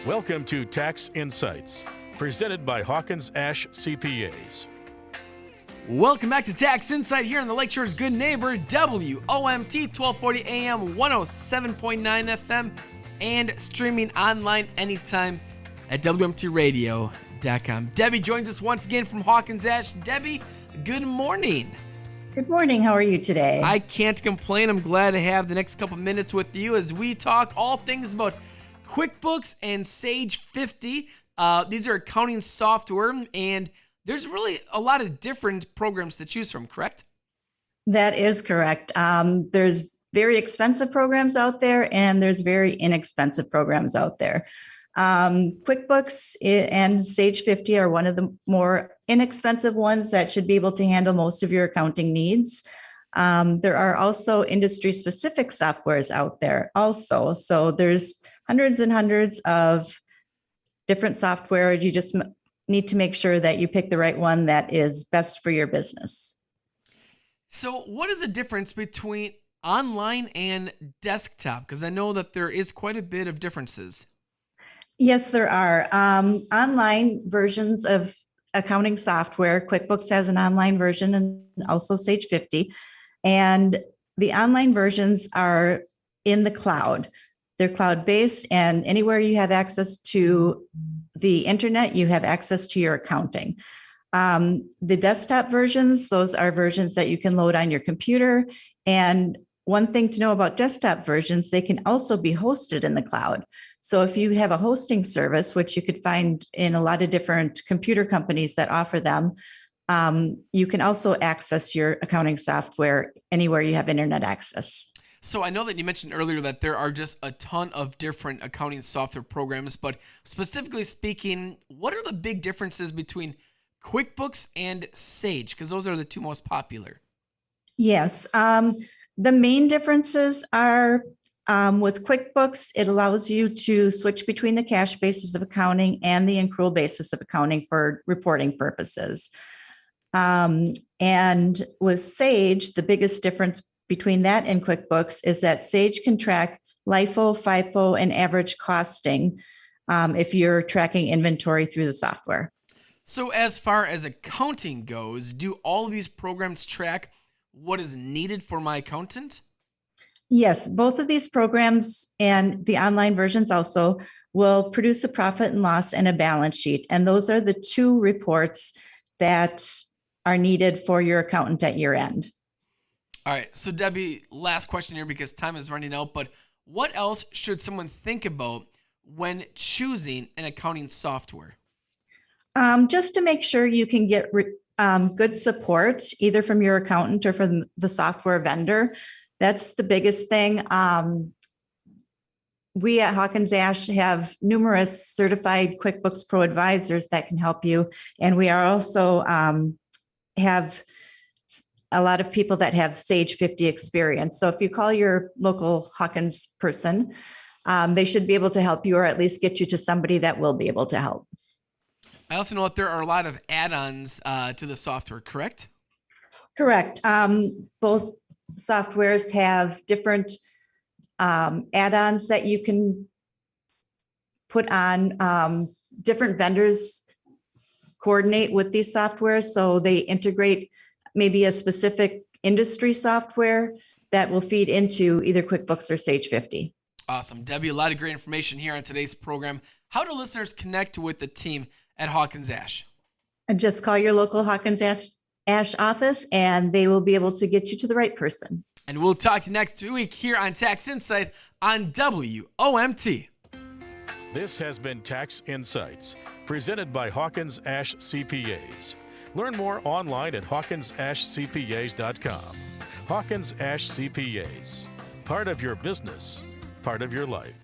Welcome to Tax Insights, presented by Hawkins Ash CPAs. Welcome back to Tax Insight here on the Lakeshore's Good Neighbor, WOMT 1240 AM, 107.9 FM, and streaming online anytime at WMTradio.com. Debbie joins us once again from Hawkins Ash. Debbie, good morning. Good morning. How are you today? I can't complain. I'm glad to have the next couple minutes with you as we talk all things about QuickBooks and Sage 50. These are accounting software, and there's really a lot of different programs to choose from, correct? That is correct. There's very expensive programs out there, and there's very inexpensive programs out there. QuickBooks and Sage 50 are one of the more inexpensive ones that should be able to handle most of your accounting needs. There are also industry-specific softwares out there also. So there's hundreds and hundreds of different software. You just need to make sure that you pick the right one that is best for your business. So what is the difference between online and desktop? Because I know that there is quite a bit of differences. Yes, there are. Online versions of accounting software. QuickBooks has an online version and also Sage 50. And the online versions are in the cloud. They're cloud-based, and anywhere you have access to the internet, you have access to your accounting. The desktop versions, those are versions that you can load on your computer. And one thing to know about desktop versions, they can also be hosted in the cloud. So if you have a hosting service, which you could find in a lot of different computer companies that offer them, you can also access your accounting software anywhere you have internet access. So I know that you mentioned earlier that there are just a ton of different accounting software programs, but specifically speaking, what are the big differences between QuickBooks and Sage? Because those are the two most popular. Yes. The main differences are with QuickBooks, it allows you to switch between the cash basis of accounting and the accrual basis of accounting for reporting purposes. And with Sage, the biggest difference between that and QuickBooks is that Sage can track LIFO, FIFO, and average costing if you're tracking inventory through the software. So as far as accounting goes, do all of these programs track what is needed for my accountant? Yes, both of these programs and the online versions also will produce a profit and loss and a balance sheet. And those are the two reports that are needed for your accountant at year end. All right. So Debbie, last question here because time is running out, but what else should someone think about when choosing an accounting software? Just to make sure you can get good support either from your accountant or from the software vendor. That's the biggest thing. We at Hawkins Ash have numerous certified QuickBooks Pro advisors that can help you. And we are also have a lot of people that have Sage 50 experience. So if you call your local Hawkins person, they should be able to help you or at least get you to somebody that will be able to help. I also know that there are a lot of add-ons to the software, correct? Correct. Both softwares have different add-ons that you can put on. Different vendors coordinate with these softwares, so they integrate maybe a specific industry software that will feed into either QuickBooks or Sage 50. Awesome. Debbie, a lot of great information here on today's program. How do listeners connect with the team at Hawkins Ash? And just call your local Hawkins Ash office and they will be able to get you to the right person. And we'll talk to you next week here on Tax Insight on WOMT. This has been Tax Insights, presented by Hawkins Ash CPAs. Learn more online at hawkinsashcpas.com. Hawkins Ash CPAs, part of your business, part of your life.